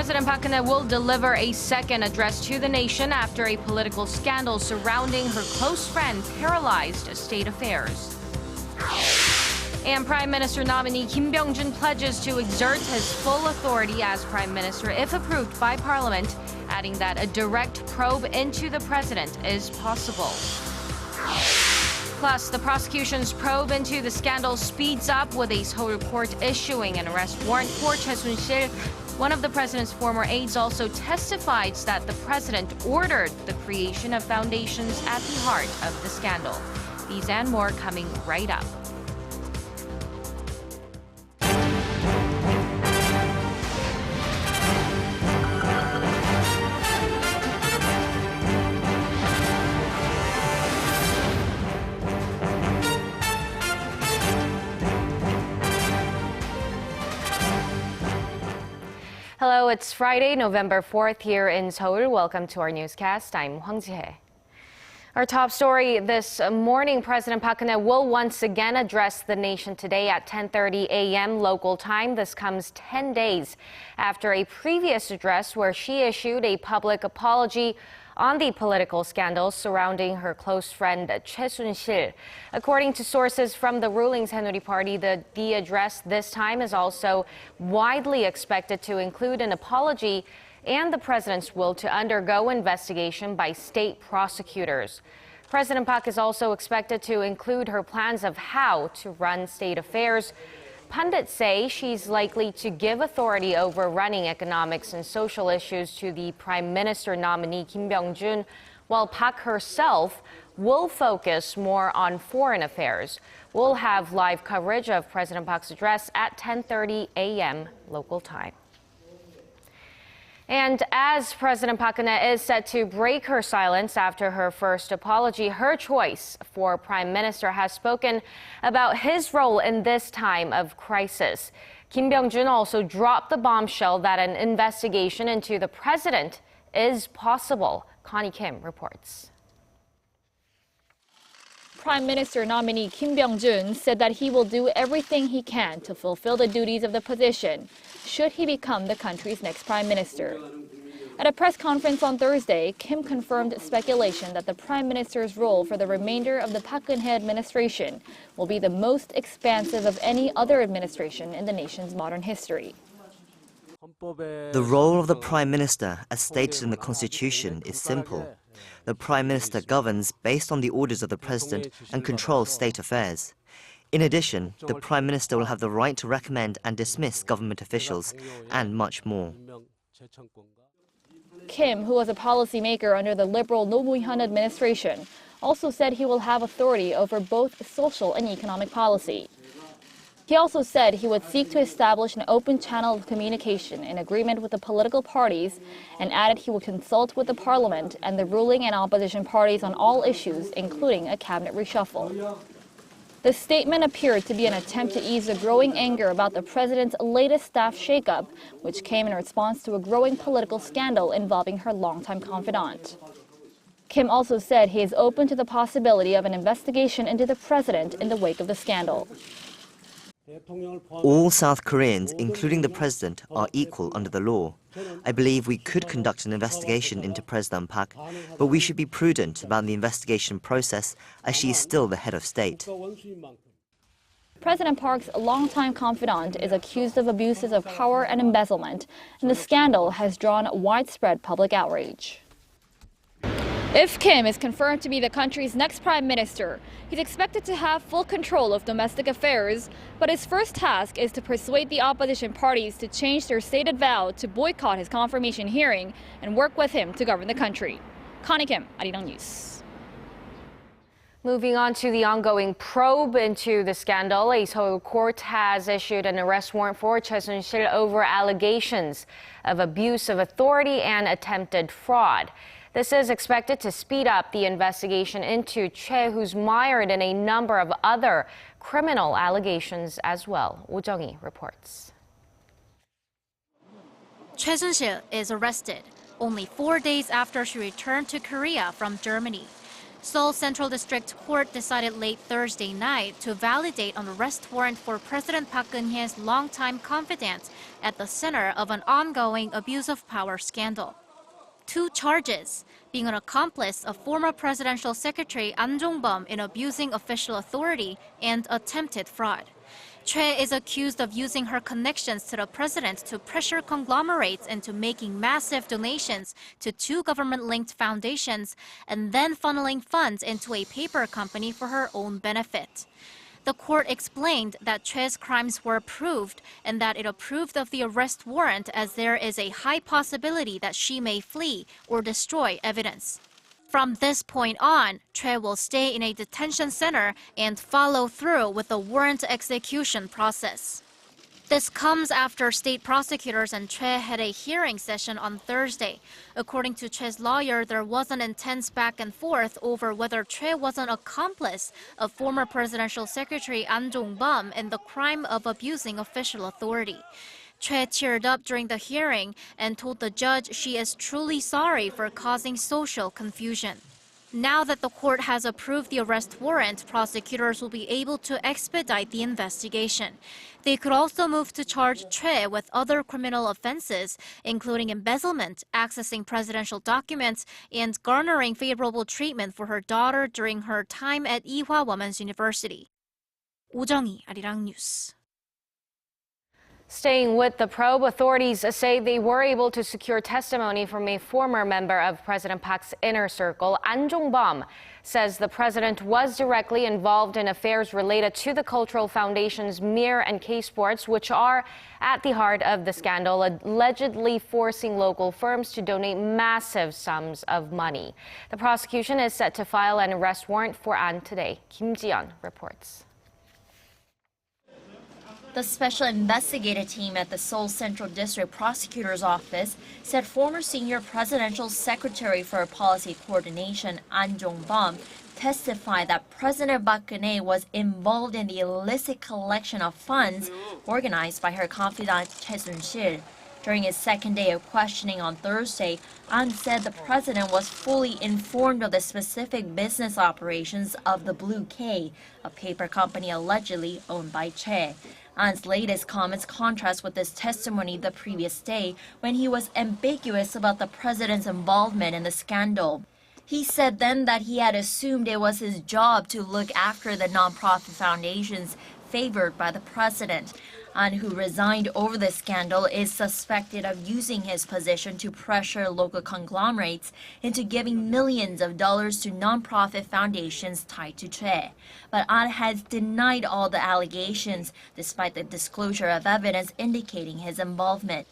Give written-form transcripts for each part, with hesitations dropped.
President Park Geun-hye will deliver a second address to the nation after a political scandal surrounding her close friend paralyzed state affairs. And Prime Minister nominee Kim Byung-jun pledges to exert his full authority as Prime Minister if approved by Parliament, adding that a direct probe into the president is possible. Plus, the prosecution's probe into the scandal speeds up with a Seoul court issuing an arrest warrant for Choi Soon-sil. One of the president's former aides also testified that the president ordered the creation of foundations at the heart of the scandal. These and more coming right up. Hello, it's Friday, November 4th here in Seoul. Welcome to our newscast. I'm Hwang Ji-hye. Our top story this morning, President Park Geun-hye will once again address the nation today at 10:30 a.m. local time. This comes 10 days after a previous address where she issued a public apology on the political scandals surrounding her close friend Choi Soon-sil. According to sources from the ruling Saenuri Party, the address this time is also widely expected to include an apology and the president's will to undergo investigation by state prosecutors. President Park is also expected to include her plans of how to run state affairs. Pundits say she's likely to give authority over running economics and social issues to the Prime Minister nominee Kim Byung-jun, while Park herself will focus more on foreign affairs. We'll have live coverage of President Park's address at 10:30 a.m. local time. And as President Park Geun-hye is set to break her silence after her first apology, her choice for Prime Minister has spoken about his role in this time of crisis. Kim Byung-jun also dropped the bombshell that an investigation into the president is possible. Connie Kim reports. Prime Minister nominee Kim Byung-jun said that he will do everything he can to fulfill the duties of the position should he become the country's next prime minister. At a press conference on Thursday, Kim confirmed speculation that the prime minister's role for the remainder of the Park Geun-hye administration will be the most expansive of any other administration in the nation's modern history. The role of the prime minister, as stated in the constitution, is simple. The prime minister governs based on the orders of the president and controls state affairs. In addition, the prime minister will have the right to recommend and dismiss government officials, and much more. Kim, who was a policymaker under the liberal Roh Moo-hyun administration, also said he will have authority over both social and economic policy. He also said he would seek to establish an open channel of communication in agreement with the political parties, and added he would consult with the parliament and the ruling and opposition parties on all issues, including a cabinet reshuffle. The statement appeared to be an attempt to ease the growing anger about the president's latest staff shakeup, which came in response to a growing political scandal involving her longtime confidant. Kim also said he is open to the possibility of an investigation into the president in the wake of the scandal. All South Koreans, including the president, are equal under the law. I believe we could conduct an investigation into President Park, but we should be prudent about the investigation process as she is still the head of state. President Park's longtime confidant is accused of abuses of power and embezzlement, and the scandal has drawn widespread public outrage. If Kim is confirmed to be the country's next prime minister, he's expected to have full control of domestic affairs, but his first task is to persuade the opposition parties to change their stated vow to boycott his confirmation hearing and work with him to govern the country. Connie Kim, Arirang News. Moving on to the ongoing probe into the scandal, a Seoul court has issued an arrest warrant for Choi Soon-sil over allegations of abuse of authority and attempted fraud. This is expected to speed up the investigation into Choi, who's mired in a number of other criminal allegations as well. Oh Jung-hee reports. Choi Soon-sil is arrested only 4 days after she returned to Korea from Germany. Seoul Central District Court decided late Thursday night to validate an arrest warrant for President Park Geun-hye's longtime confidant at the center of an ongoing abuse of power scandal. 2 charges, being an accomplice of former presidential secretary An Jong-bum in abusing official authority and attempted fraud. Choi is accused of using her connections to the president to pressure conglomerates into making massive donations to 2 government-linked foundations and then funneling funds into a paper company for her own benefit. The court explained that Choi's crimes were approved and that it approved of the arrest warrant as there is a high possibility that she may flee or destroy evidence. From this point on, Choi will stay in a detention center and follow through with the warrant execution process. This comes after state prosecutors and Choi had a hearing session on Thursday. According to Choi's lawyer, there was an intense back and forth over whether Choi was an accomplice of former presidential secretary An Jong-bum in the crime of abusing official authority. Choi teared up during the hearing and told the judge she is truly sorry for causing social confusion. Now that the court has approved the arrest warrant, prosecutors will be able to expedite the investigation. They could also move to charge Choi with other criminal offenses, including embezzlement, accessing presidential documents, and garnering favorable treatment for her daughter during her time at Ewha Women's University. 오정희, Arirang News. Staying with the probe, authorities say they were able to secure testimony from a former member of President Park's inner circle. An Jong-bum says the president was directly involved in affairs related to the cultural foundations Mir and K Sports, which are at the heart of the scandal, allegedly forcing local firms to donate massive sums of money. The prosecution is set to file an arrest warrant for An today. Kim Ji-yeon reports. The special investigative team at the Seoul Central District Prosecutor's Office said former senior presidential secretary for policy coordination An Jong-bum testified that President Park Geun-hye was involved in the illicit collection of funds organized by her confidant Choi Soon-sil. During his second day of questioning on Thursday, An said the president was fully informed of the specific business operations of the Blue K, a paper company allegedly owned by Choi. An's latest comments contrast with his testimony the previous day when he was ambiguous about the president's involvement in the scandal. He said then that he had assumed it was his job to look after the nonprofit foundations favored by the president. An, who resigned over the scandal, is suspected of using his position to pressure local conglomerates into giving millions of dollars to nonprofit foundations tied to Choi. But An has denied all the allegations, despite the disclosure of evidence indicating his involvement.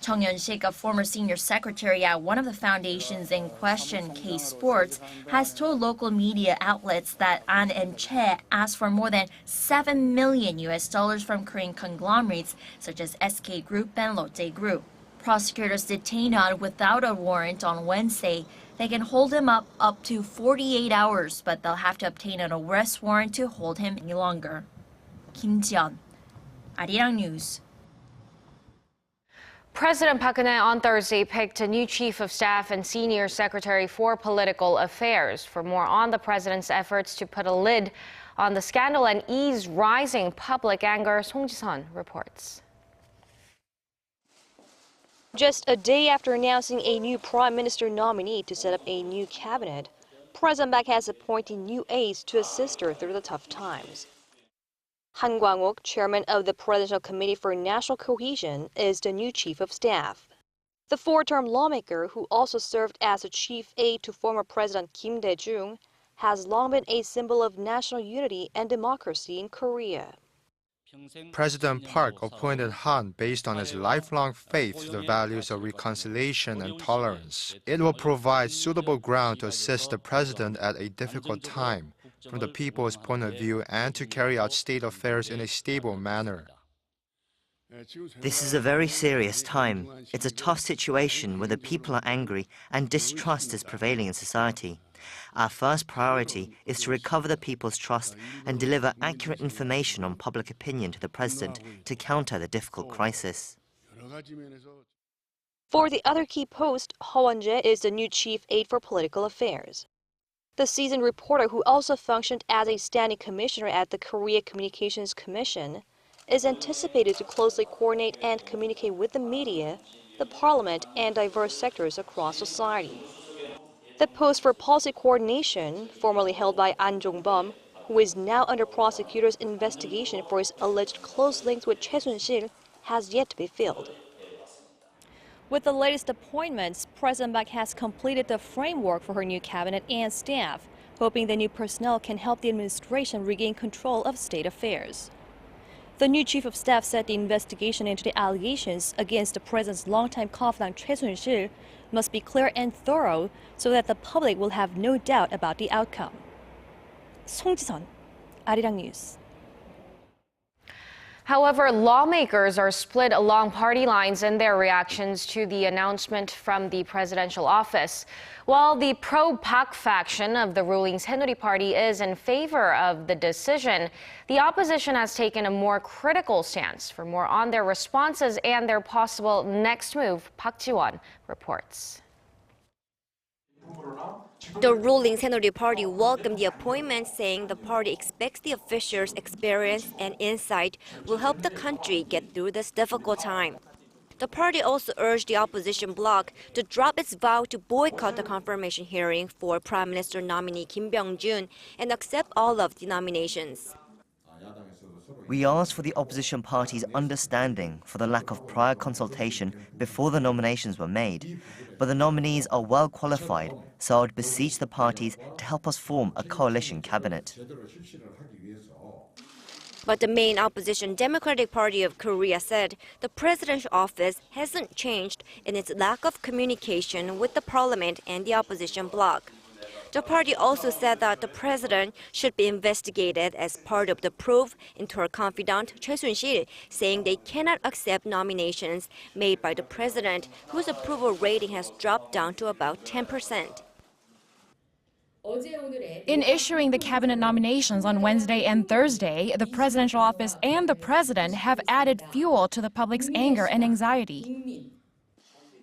Chung Yun-sik, a former senior secretary at one of the foundations in question, K Sports, has told local media outlets that An and Choi asked for more than $7 million from Korean conglomerates such as SK Group and Lotte Group. Prosecutors detained An without a warrant on Wednesday. They can hold him up to 48 hours, but they'll have to obtain an arrest warrant to hold him any longer. Kim Ji-yeon, Arirang News. President Park Geun-hye on Thursday picked a new chief of staff and senior secretary for political affairs. For more on the president's efforts to put a lid on the scandal and ease rising public anger, Song Ji-sun reports. Just a day after announcing a new prime minister nominee to set up a new cabinet, President Park has appointed new aides to assist her through the tough times. Han Kwang-ok, chairman of the Presidential Committee for National Cohesion, is the new chief of staff. The 4-term lawmaker, who also served as a chief aide to former President Kim Dae-jung, has long been a symbol of national unity and democracy in Korea. President Park appointed Han based on his lifelong faith to the values of reconciliation and tolerance. It will provide suitable ground to assist the president at a difficult time from the people's point of view and to carry out state affairs in a stable manner. This is a very serious time. It's a tough situation where the people are angry and distrust is prevailing in society. Our first priority is to recover the people's trust and deliver accurate information on public opinion to the president to counter the difficult crisis. For the other key post, Ho Won-jae is the new chief aide for political affairs. The seasoned reporter, who also functioned as a standing commissioner at the Korea Communications Commission, is anticipated to closely coordinate and communicate with the media, the parliament, and diverse sectors across society. The post for policy coordination, formerly held by An Jong-bum, who is now under prosecutor's investigation for his alleged close links with Choi Soon-sil, has yet to be filled. With the latest appointments, President Park has completed the framework for her new cabinet and staff, hoping the new personnel can help the administration regain control of state affairs. The new chief of staff said the investigation into the allegations against the president's longtime confidant Choi Soon-sil must be clear and thorough so that the public will have no doubt about the outcome. Song Ji-sun, Arirang News. However, lawmakers are split along party lines in their reactions to the announcement from the presidential office. While the pro-Pak faction of the ruling Saenuri Party is in favor of the decision, the opposition has taken a more critical stance. For more on their responses and their possible next move, Park Ji-won reports. The ruling Saenuri Party welcomed the appointment, saying the party expects the officials' experience and insight will help the country get through this difficult time. The party also urged the opposition bloc to drop its vow to boycott the confirmation hearing for Prime Minister nominee Kim Byung-jun and accept all of the nominations. We asked for the opposition party's understanding for the lack of prior consultation before the nominations were made. But the nominees are well qualified, so I would beseech the parties to help us form a coalition cabinet. But the main opposition Democratic Party of Korea said the presidential office hasn't changed in its lack of communication with the parliament and the opposition bloc. The party also said that the president should be investigated as part of the probe into her confidant Choi Soon-sil, saying they cannot accept nominations made by the president, whose approval rating has dropped down to about 10%. In issuing the cabinet nominations on Wednesday and Thursday, the presidential office and the president have added fuel to the public's anger and anxiety.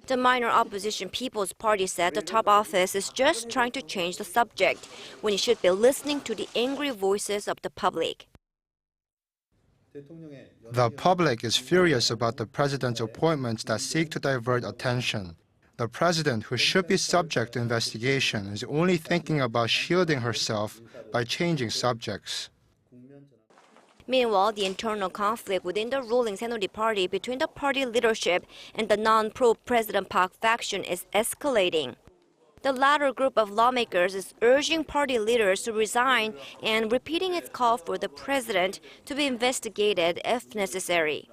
The minor opposition People's Party said the top office is just trying to change the subject when it should be listening to the angry voices of the public. The public is furious about the president's appointments that seek to divert attention. The president, who should be subject to investigation, is only thinking about shielding herself by changing subjects. Meanwhile, the internal conflict within the ruling Saenuri Party between the party leadership and the non-pro-President Park faction is escalating. The latter group of lawmakers is urging party leaders to resign and repeating its call for the president to be investigated if necessary.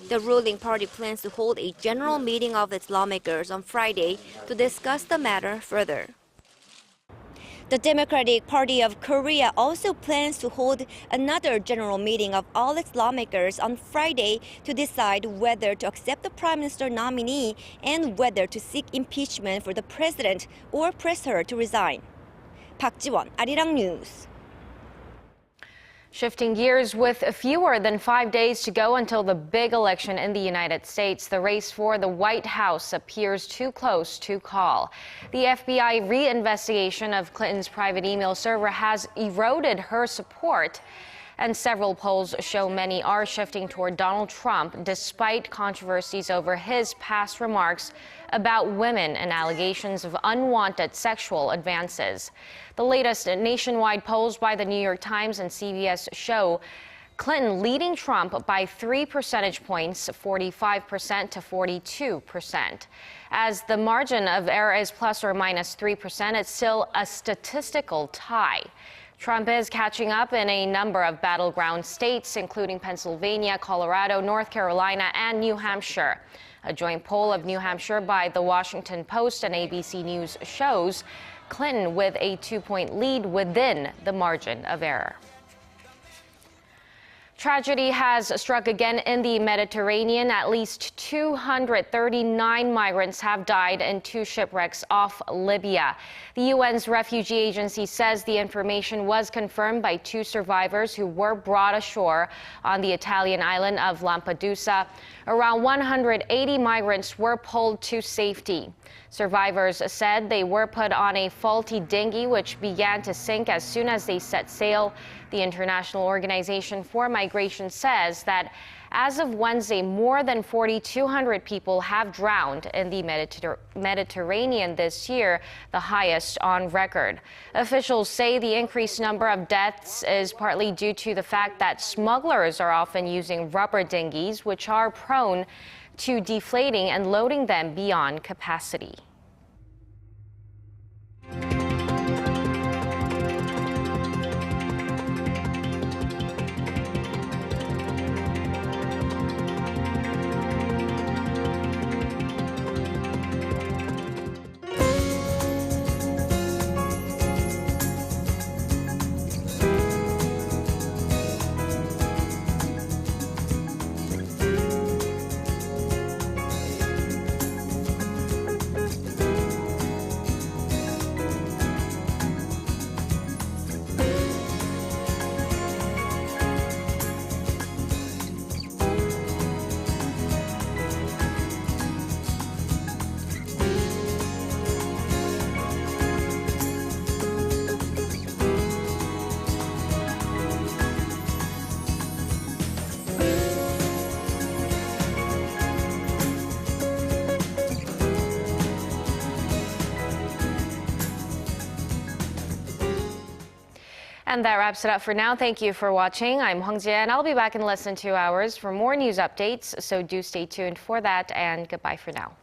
The ruling party plans to hold a general meeting of its lawmakers on Friday to discuss the matter further. The Democratic Party of Korea also plans to hold another general meeting of all its lawmakers on Friday to decide whether to accept the Prime Minister nominee and whether to seek impeachment for the president or press her to resign. Park Ji-won, Arirang News. Shifting gears, with fewer than 5 days to go until the big election in the United States, the race for the White House appears too close to call. The FBI reinvestigation of Clinton's private email server has eroded her support, and several polls show many are shifting toward Donald Trump despite controversies over his past remarks about women and allegations of unwanted sexual advances. The latest nationwide polls by the New York Times and CBS show Clinton leading Trump by 3 percentage points, 45% to 42%. As the margin of error is plus or minus 3%, it's still a statistical tie. Trump is catching up in a number of battleground states, including Pennsylvania, Colorado, North Carolina, and New Hampshire. A joint poll of New Hampshire by The Washington Post and ABC News shows Clinton with a 2-point lead within the margin of error. Tragedy has struck again in the Mediterranean. At least 239 migrants have died in 2 shipwrecks off Libya. The UN's refugee agency says the information was confirmed by 2 survivors who were brought ashore on the Italian island of Lampedusa. Around 180 migrants were pulled to safety. Survivors said they were put on a faulty dinghy which began to sink as soon as they set sail. The International Organization for Migration says that as of Wednesday, more than 4,200 people have drowned in the Mediterranean this year, the highest on record. Officials say the increased number of deaths is partly due to the fact that smugglers are often using rubber dinghies, which are prone to deflating and loading them beyond capacity. And that wraps it up for now. Thank you for watching. I'm Hwang Jie, and I'll be back in less than 2 hours for more news updates. So do stay tuned for that, and goodbye for now.